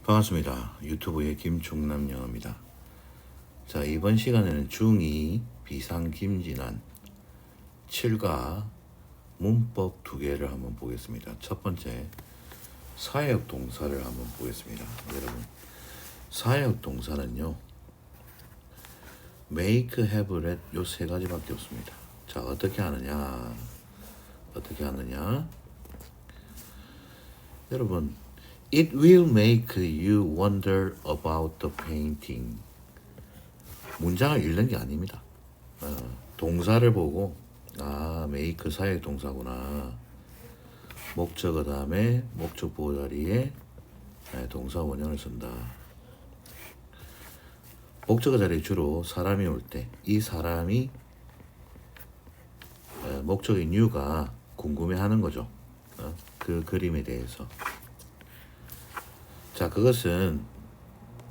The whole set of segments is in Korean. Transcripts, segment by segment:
반갑습니다. 유튜브의 김종남 영어입니다. 자, 이번 시간에는 중2 비상김진환 7과 문법 두 개를 한번 보겠습니다. 첫 번째, 사역 동사를 한번 보겠습니다. 여러분, 사역 동사는요, make, have, let 요 세 가지밖에 없습니다. 자, 어떻게 하느냐? 여러분, It will make you wonder about the painting. 문장을 읽는 게 아닙니다. 동사를 보고 make 사역 동사구나. 목적어 다음에 목적 보호 자리에 동사 원형을 쓴다. 목적어 자리에 주로 사람이 올 때 이 사람이 목적인 이유가 궁금해하는 거죠. 그 그림에 대해서. 자, 그것은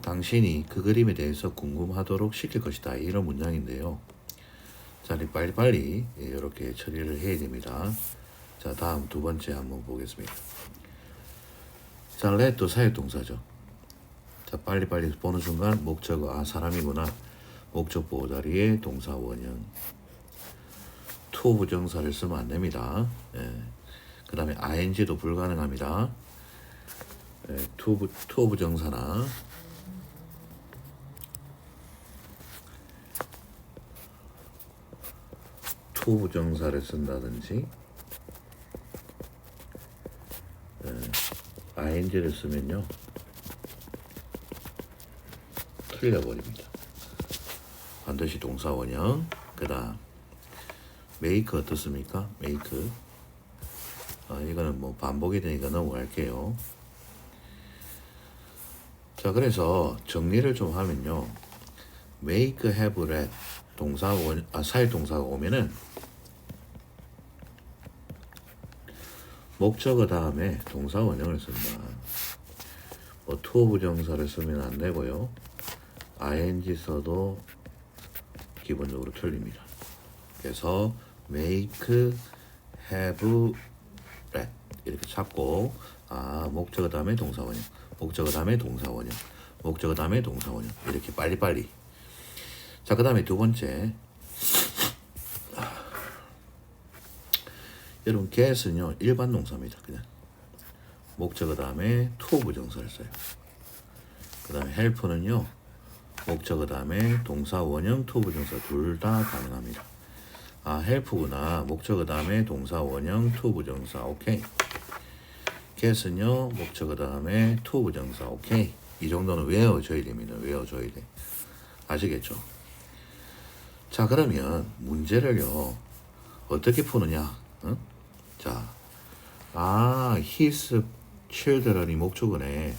당신이 그 그림에 대해서 궁금하도록 시킬 것이다. 이런 문장인데요. 자, 빨리빨리 이렇게 처리를 해야 됩니다. 자, 다음 두 번째 한번 보겠습니다. 자, let도 사역 동사죠. 자, 빨리빨리 보는 순간 목적어, 사람이구나. 목적 보호 자리에 동사 원형. to 부정사를 쓰면 안 됩니다. 그 다음에 ing도 불가능합니다. to 부정사나 to 부정사를 쓴다든지 ing를 쓰면요 틀려버립니다. 반드시 동사 원형. 그 다음 make 어떻습니까? make 이거는 뭐 반복이 되니까 넘어갈게요. 자, 그래서 정리를 좀 하면요, make, have, let 동사 사역 동사가 오면은 목적어 다음에 동사 원형을 쓴다. 뭐 to 부정사를 쓰면 안 되고요. ing 써도 기본적으로 틀립니다. 그래서 make, have, let 이렇게 잡고 목적어 다음에 동사 원형, 목적어 다음에 동사 원형, 목적어 다음에 동사 원형 이렇게 빨리빨리. 자, 그 다음에 두 번째, 여러분 get은요 일반 동사입니다. 그냥 목적어 다음에 to 부정사를 써요. 그 다음에 help는요 목적어 다음에 동사 원형 to 부정사 둘 다 가능합니다. help구나. 목적어 다음에 동사 원형 to 부정사. 오케이. get은요 목적어 다음에 to 부정사. 오케이. 이 정도는 외워줘야 됩니다. 외워줘야 돼. 아시겠죠? 자, 그러면 문제를요 어떻게 푸느냐? 자, his children이 목적어네.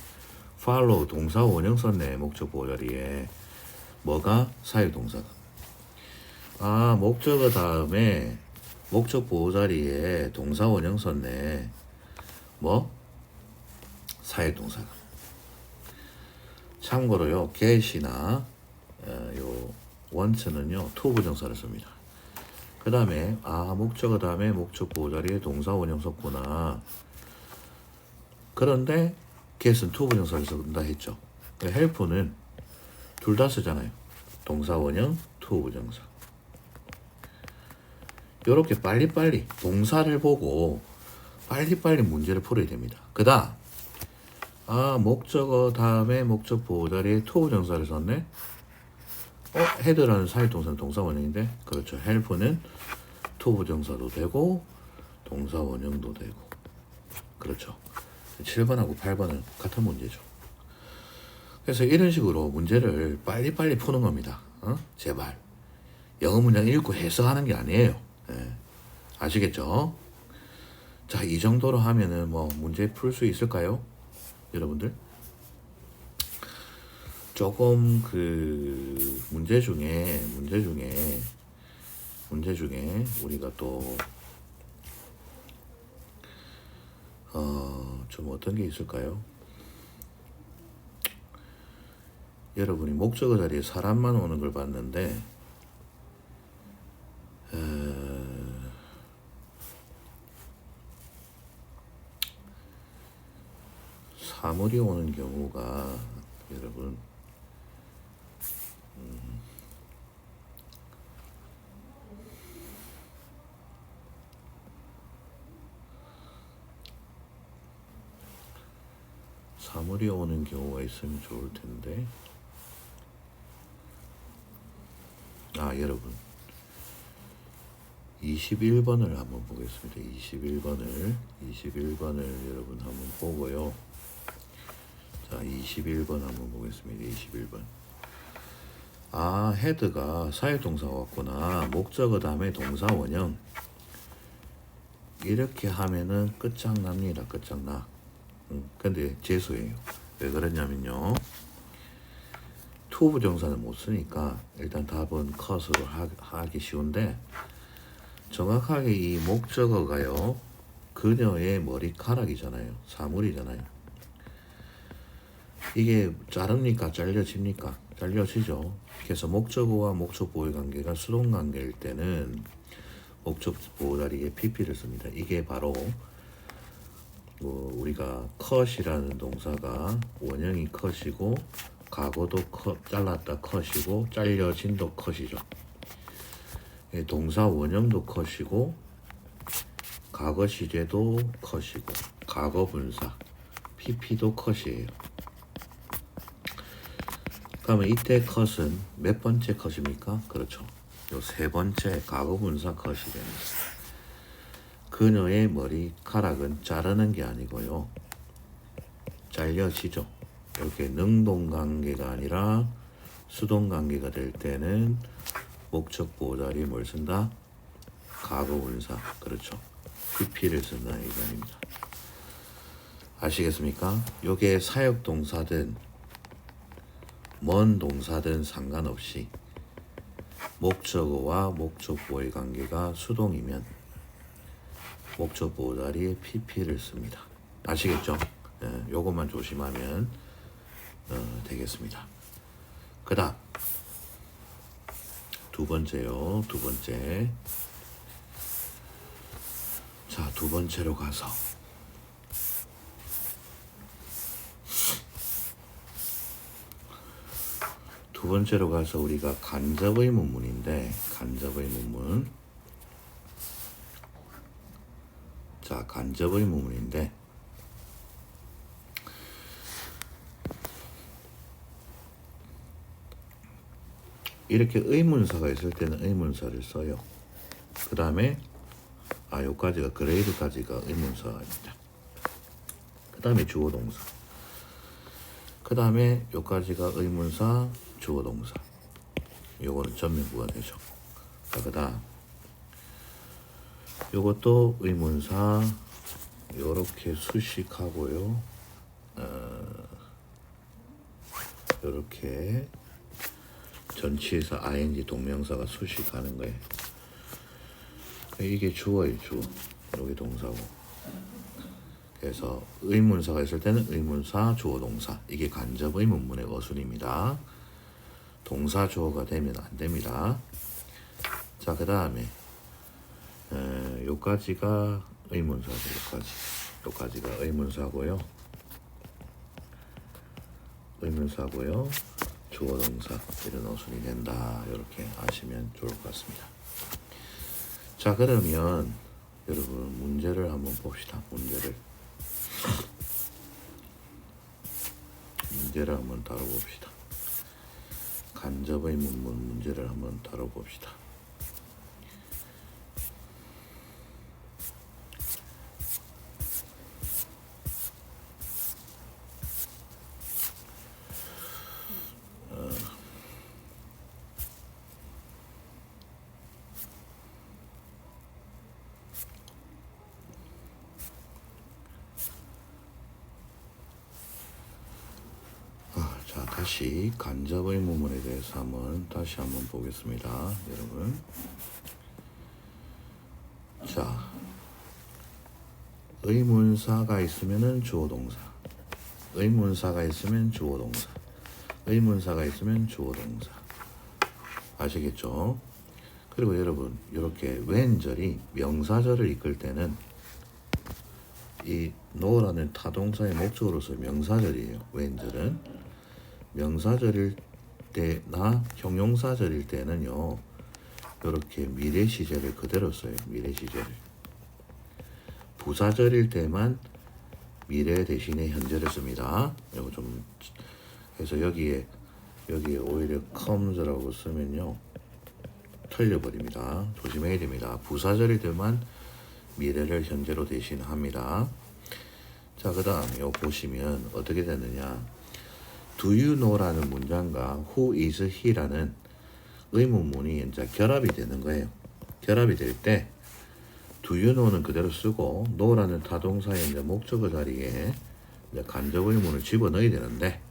follow 동사 원형 썼네. 목적 보호 자리에 뭐가 사역 동사가. 목적어 다음에 목적 보호 자리에 동사 원형 썼네. 뭐? 사역 동사가. 참고로요, get이나 요 want는요 to 부정사를 씁니다. 그 다음에 목적어 다음에 목적 보호 자리에 동사 원형 썼구나. 그런데 get은 to 부정사를 쓴다 했죠. help는 둘 다 쓰잖아요. 동사 원형 to 부정사. 이렇게 빨리빨리 동사를 보고 빨리빨리 문제를 풀어야 됩니다. 그 다음 목적어 다음에 목적 보호 자리에 to 부정사를 썼네. 헤드라는 사역 동사는 동사 원형인데, 그렇죠. help는 to 부정사도 되고 동사 원형도 되고. 그렇죠. 7번하고 8번은 같은 문제죠. 그래서 이런 식으로 문제를 빨리빨리 푸는 겁니다. 제발 영어 문장 읽고 해석하는 게 아니에요. 아시겠죠? 자, 이 정도로 하면은 뭐 문제 풀 수 있을까요? 여러분들? 조금 그 문제 중에 우리가 또 좀 어떤 게 있을까요? 여러분이 목적어 자리에 사람만 오는 걸 봤는데 사물이 오는 경우가 여러분 사물이 오는 경우가 있으면 좋을 텐데. 여러분 21번을 한번 보겠습니다. 21번을 여러분 한번 보고요. 자, 21번 한번 보겠습니다. 21번. 헤드가 사역동사가 왔구나. 목적어 다음에 동사 원형. 이렇게 하면은 끝장납니다. 끝장나. 근데 재수예요. 왜 그러냐면요. 투 부정사는 못 쓰니까 일단 답은 컷으로 하기 쉬운데, 정확하게 이 목적어가요, 그녀의 머리카락이잖아요. 사물이잖아요. 이게 자릅니까? 잘려집니까? 잘려지죠. 그래서 목적어와 목적보호의 관계가 수동관계일 때는 목적보호 자리에 pp를 씁니다. 이게 바로 우리가 컷이라는 동사가 원형이 컷이고, 과거도 컷, 잘랐다 컷이고, 잘려진도 컷이죠. 동사 원형도 컷이고, 과거 시제도 컷이고, 과거 분사 pp도 컷이에요. 그러면 이때 컷은 몇 번째 컷입니까? 그렇죠. 요 세 번째 과거 분사 컷이 됩니다. 그녀의 머리카락은 자르는 게 아니고요, 잘려지죠. 이렇게 능동관계가 아니라 수동관계가 될 때는 목적보호 자리에 뭘 쓴다? 과거 분사. 그렇죠. pp를 쓴다는 얘기입니다. 아시겠습니까? 요게 사역동사든 뭔 동사든 상관없이 목적어와 목적보호의 관계가 수동이면 목적보호 자리에 pp를 씁니다. 아시겠죠? 요것만 조심하면 되겠습니다. 그 다음 두 번째요. 두 번째. 자, 두 번째로 가서 우리가 간접의 문문인데, 간접의 문문. 자, 간접의 문문인데, 이렇게 의문사가 있을 때는 의문사를 써요. 그 다음에 요까지가 그레이드까지가 의문사입니다. 그 다음에 주어동사. 그 다음에 요까지가 의문사, 주어동사. 요거는 전면부가 되죠. 그 다음 요것도 의문사 요렇게 수식하고요. 요렇게 전치에서 ing 동명사가 수식하는 거예요. 이게 주어예요. 주어. 여기 동사고. 그래서 의문사가 있을 때는 의문사, 주어, 동사. 이게 간접의 문문의 어순입니다. 동사, 주어가 되면 안 됩니다. 자, 그 다음에 요까지가 의문사죠. 요까지가 의문사고요. 주어, 동사 이런 어순이 된다. 이렇게 아시면 좋을 것 같습니다. 자, 그러면 여러분 문제를 한번 봅시다. 문제를 한번 다뤄봅시다. 간접의 문문 문제를 한번 다뤄봅시다. 자, 다시 간접의 문문에 대해서 다시 한번 보겠습니다. 여러분. 자, 의문사가 있으면은 주어 동사. 의문사가 있으면 주어 동사. 의문사가 있으면 주어 동사. 아시겠죠? 그리고 여러분, 이렇게 왼절이 명사절을 이끌 때는 이 no라는 타동사의 목적으로서 명사절이에요. when절은 명사절일 때나 형용사절일 때는요, 이렇게 미래 시제를 그대로 써요. 미래 시제를. 부사절일 때만 미래 대신에 현재를 씁니다. 이거 좀 그래서 여기에 오히려 comes라고 쓰면요 틀려버립니다. 조심해야 됩니다. 부사절일 때만 미래를 현재로 대신합니다. 자, 그 다음 이거 보시면 어떻게 되느냐, do you know라는 문장과 who is he라는 의문문이 이제 결합이 되는 거예요. 결합이 될 때 do you know는 그대로 쓰고 know라는 타동사의 이제 목적어 자리에 이제 간접 의문을 집어넣어야 되는데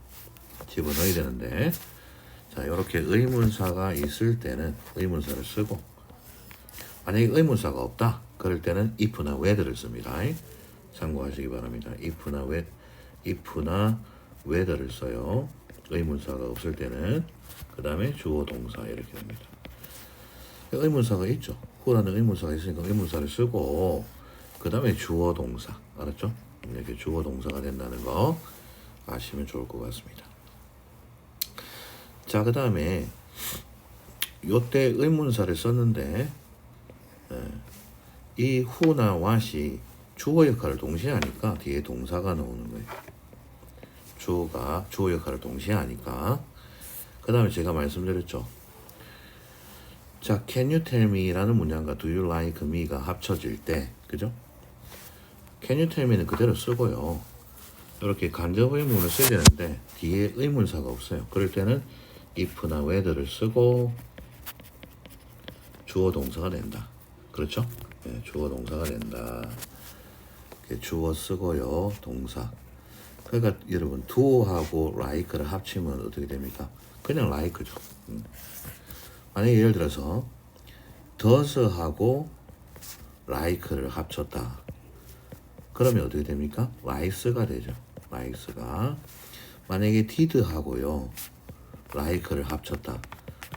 자, 이렇게 의문사가 있을 때는 의문사를 쓰고, 만약에 의문사가 없다 그럴 때는 if나 whether를 씁니다. 참고하시기 바랍니다. if나 whether를 써요. 의문사가 없을 때는. 그 다음에 주어 동사 이렇게 됩니다. 의문사가 있죠. who라는 의문사가 있으니까 의문사를 쓰고, 그 다음에 주어 동사. 알았죠? 이렇게 주어 동사가 된다는 거 아시면 좋을 것 같습니다. 자, 그 다음에 요때 의문사를 썼는데 이 who나 what이 주어 역할을 동시에 하니까 뒤에 동사가 나오는 거예요. 주어가 주어 역할을 동시에 하니까. 그 다음에 제가 말씀드렸죠. 자, can you tell me 라는 문장과 do you like me가 합쳐질 때, 그죠? can you tell me는 그대로 쓰고요. 이렇게 간접 의문을 써야 되는데 뒤에 의문사가 없어요. 그럴 때는 if나 whether를 쓰고 주어 동사가 된다. 그렇죠? 네, 주어 동사가 된다. 주어 쓰고요. 동사. 그러니까 여러분 do하고 like를 합치면 어떻게 됩니까? 그냥 like죠. 만약에 예를 들어서 does하고 like를 합쳤다. 그러면 어떻게 됩니까? likes가 되죠. likes가. 만약에 did하고요 like를 합쳤다.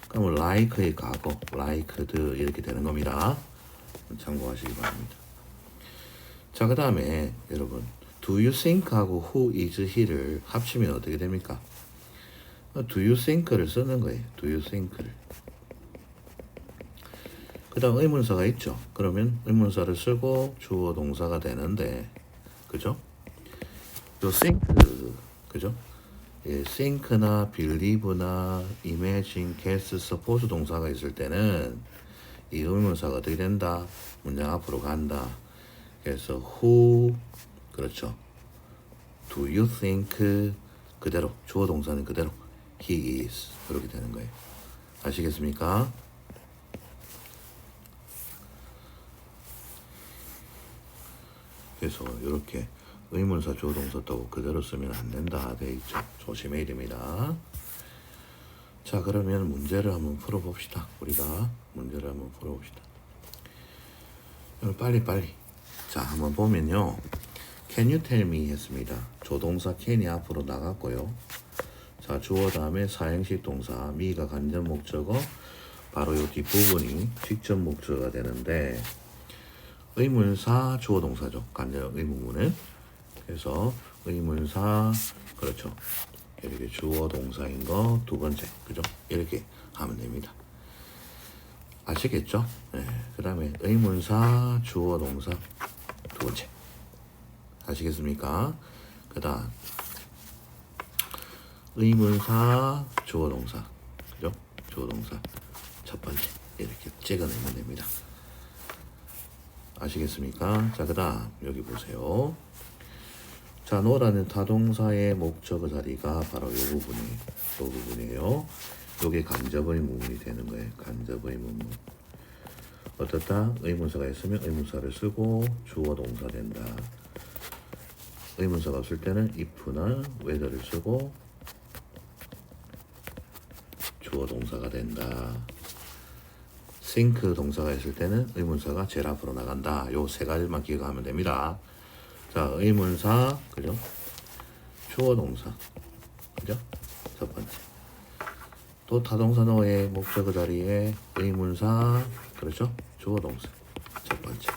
그러면 like의 과거, liked 이렇게 되는 겁니다. 참고하시기 바랍니다. 자, 그 다음에 여러분 do you think하고 who is he를 합치면 어떻게 됩니까? do you think를 쓰는 거예요. do you think를. 그 다음 의문사가 있죠. 그러면 의문사를 쓰고 주어 동사가 되는데, 그죠? 요 think, 그죠? 예, think나 believe나 imagine, guess, suppose 동사가 있을 때는 이 의문사가 어떻게 된다? 문장 앞으로 간다. 그래서 who, 그렇죠. do you think 그대로, 주어 동사는 그대로 he is 그렇게 되는 거예요. 아시겠습니까? 그래서 이렇게 의문사 주어 동사 또 그대로 쓰면 안 된다 돼 있죠. 조심해야 됩니다. 자, 그러면 문제를 한번 풀어봅시다. 우리가 문제를 한번 풀어봅시다. 빨리. 자, 한번 보면요. Can you tell me 했습니다. 조동사 can이 앞으로 나갔고요. 자, 주어 다음에 사행식 동사 me가 간접 목적어, 바로 요 뒷부분이 직접 목적어가 되는데, 의문사 주어 동사죠. 간접 의문문은. 그래서 의문사, 그렇죠. 이렇게 주어 동사인 거 두 번째, 그죠? 이렇게 하면 됩니다. 아시겠죠? 네. 그 다음에 의문사 주어 동사 두 번째. 아시겠습니까? 그 다음 의문사 주어 동사, 그죠? 주어 동사 첫 번째 이렇게 찍어내면 됩니다. 아시겠습니까? 자, 그 다음 여기 보세요. 자, 너라는 타동사의 목적어 자리가 바로 요 부분이에요. 요게 간접 의문문이 되는 거예요. 간접 의문문. 어떻다? 의문사가 있으면 의문사를 쓰고 주어 동사 된다. 의문사가 없을 때는 if나 whether를 쓰고 주어 동사가 된다. think 동사가 있을 때는 의문사가 제일 앞으로 나간다. 요 세 가지만 기억하면 됩니다. 자, 의문사, 그죠? 주어 동사, 그죠? 첫 번째. 또 타동사 너의 목적어 자리에 의문사, 그렇죠? 주어 동사, 첫 번째.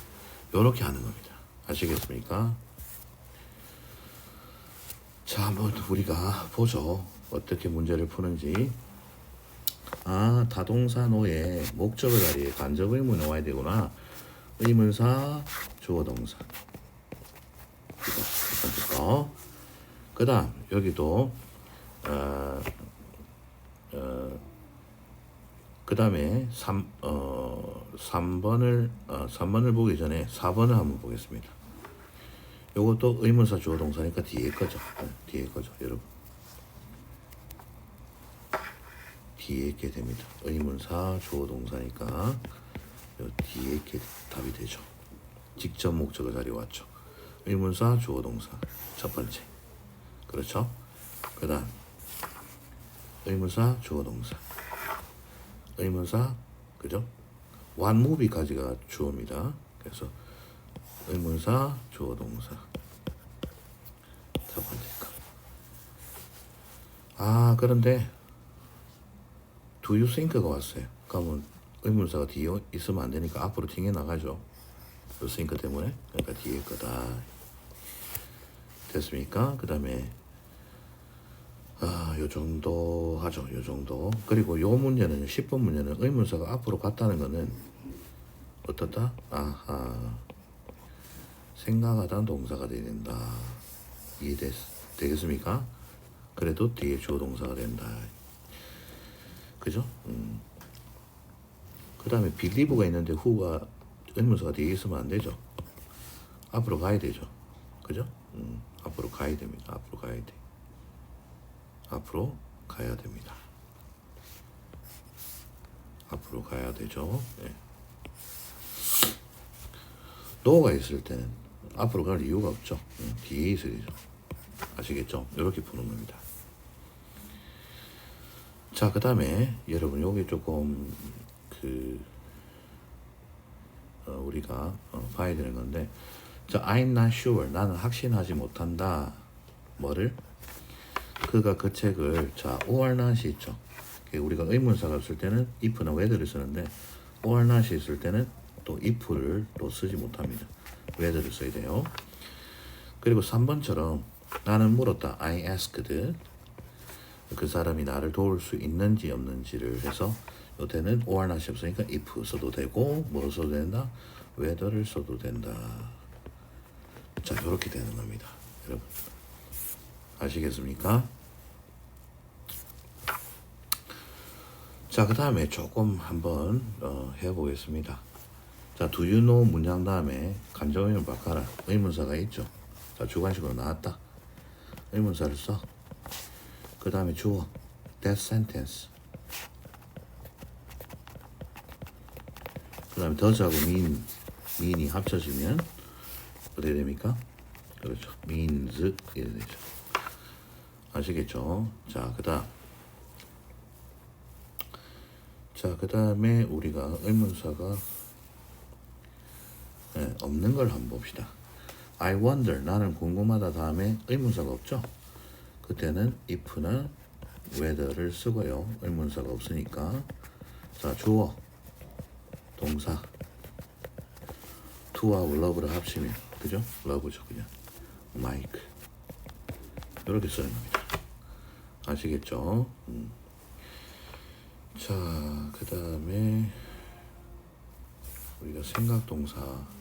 요렇게 하는 겁니다. 아시겠습니까? 자, 한번 우리가 보죠. 어떻게 문제를 푸는지. 아, 타동사노의 목적어 자리에 간접 의문이 나와야 되구나. 의문사, 주어 동사. 이거 첫 번째 거. 그 다음 여기도 그 다음에 3번을 보기 전에 4번을 한번 보겠습니다. 요것도 의문사 주어 동사니까 뒤에 거죠. 뒤에 거죠, 여러분. 뒤에 있게 됩니다. 의문사 주어 동사니까 요 뒤에 있게 답이 되죠. 직접 목적어 자리에 왔죠. 의문사 주어 동사 첫 번째. 그렇죠? 그 다음 의문사 주어 동사 의문사 그죠? 완무비까지가 주어입니다. 그래서 의문사 주어 동사 첫 번째 거. 아, 그런데 do you think가 왔어요. 그러면 의문사가 뒤에 있으면 안 되니까 앞으로 튕겨 나가죠. you think 때문에. 그러니까 뒤에 거다. 됐습니까? 그 다음에 요 정도 하죠. 요 정도. 그리고 요 문제는 10번 문제는 의문사가 앞으로 갔다는 거는 어떻다? 아하. 생각하다 동사가 돼야 된다. 되겠습니까? 그래도 뒤에 주어 동사가 된다. 그죠? 그 다음에 believe가 있는데 who가 의문사가 뒤에 있으면 안 되죠. 앞으로 가야 되죠. 그죠? 앞으로 가야 됩니다. 앞으로 가야 돼. 앞으로 가야 됩니다. 앞으로 가야 되죠. 네. no가 있을 때는 앞으로 갈 이유가 없죠. 뒤에 있어야 되죠. 아시겠죠? 이렇게 푸는 겁니다. 자, 그 다음에 여러분 여기 조금 우리가 봐야 되는 건데, 자, I'm not sure. 나는 확신하지 못한다. 뭐를? 그가 그 책을, 자, or not이 있죠. 우리가 의문사가 없을 때는 if나 whether를 쓰는데, or not이 있을 때는 또 if를 또 쓰지 못합니다. whether를 써야 돼요. 그리고 3번처럼 나는 물었다. I asked. 그 사람이 나를 도울 수 있는지 없는지를 해서 요때는 or not이 없으니까 if 써도 되고 뭐 써도 된다? whether를 써도 된다. 자, 이렇게 되는 겁니다. 여러분 아시겠습니까? 자, 그 다음에 조금 한번 해보겠습니다. 자, do you know 문장 다음에 간접의문 바꿔라. 의문사가 있죠. 자, 주관식으로 나왔다. 의문사를 써. 그 다음에 주어 that sentence. 그 다음에 does하고 mean이 합쳐지면 어떻게 됩니까? 그렇죠. means 이렇게 되죠. 아시겠죠? 자, 그 다음에 우리가 의문사가 없는 걸 한번 봅시다. I wonder, 나는 궁금하다 다음에 의문사가 없죠? 그때는 if나 whether를 쓰고요. 의문사가 없으니까. 자, 주어, 동사, to와 love를 합치면, 그죠? love죠, 그냥. 마이크. 이렇게 쓰는 겁니다. 아시겠죠? 자, 그 다음에 우리가 생각동사가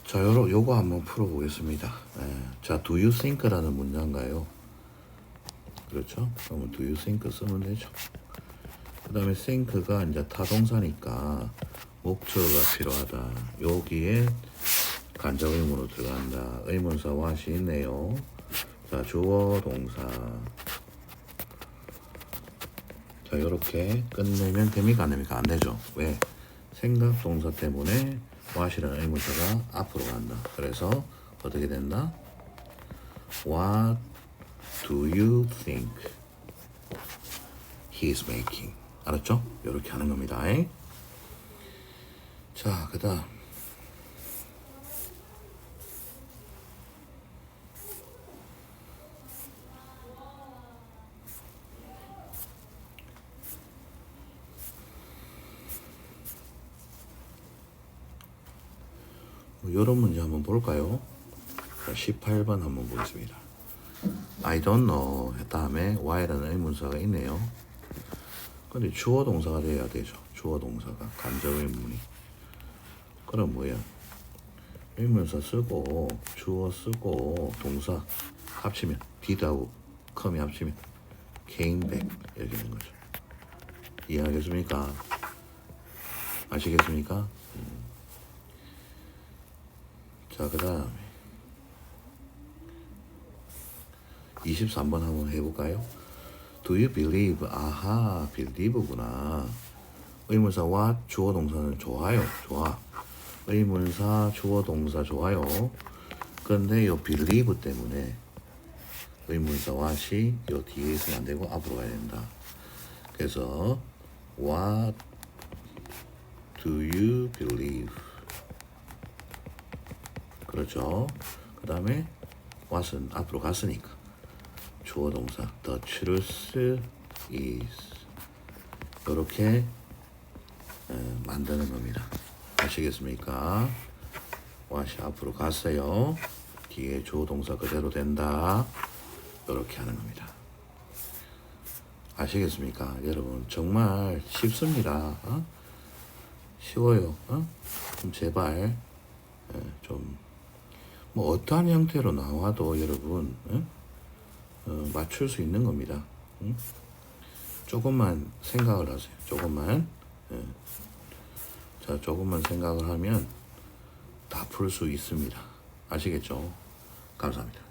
자, 요거 한번 풀어보겠습니다. 자, do you think라는 문장가요. 그렇죠? 그러면 do you think 쓰면 되죠. 그 다음에 think가 이제 타동사니까 목적어가 필요하다. 여기에 간접 의문으로 들어간다. 의문사 what이 있네요. 자, 주어 동사. 자, 요렇게 끝내면 됩니까? 안 됩니까? 안 되죠. 왜? 생각 동사 때문에 what이라는 의문사가 앞으로 간다. 그래서 어떻게 된다? What do you think he's making? 알았죠? 요렇게 하는 겁니다. 자, 그 다음 이런 문제 한번 볼까요? 18번 한번 보겠습니다. I don't know 다음에 Y라는 의문사가 있네요. 근데 주어 동사가 돼야 되죠. 주어 동사가 간접 의문이. 그럼 뭐야? 의문사 쓰고 주어 쓰고 동사 합치면 did하고 come이 합치면 came back 이렇게 되는 거죠. 이해하겠습니까? 아시겠습니까? 자, 그 다음에 23번 한번 해볼까요? Do you believe? 아하, believe구나. 의문사와 주어 동사는 좋아요. 좋아. 의문사, 주어 동사 좋아요. 그런데 요 believe 때문에 의문사 what이 요 뒤에 있으면 안 되고 앞으로 가야 된다. 그래서 what do you believe? 그렇죠. 그 다음에 what은 앞으로 갔으니까 주어 동사 the truth is 이렇게 만드는 겁니다. 아시겠습니까? what이 앞으로 갔어요. 뒤에 주어 동사 그대로 된다. 이렇게 하는 겁니다. 아시겠습니까? 여러분 정말 쉽습니다. 쉬워요. 좀 제발 좀 뭐 어떠한 형태로 나와도 여러분 맞출 수 있는 겁니다. 조금만 생각을 하세요. 조금만. 자, 조금만 생각을 하면 다 풀 수 있습니다. 아시겠죠? 감사합니다.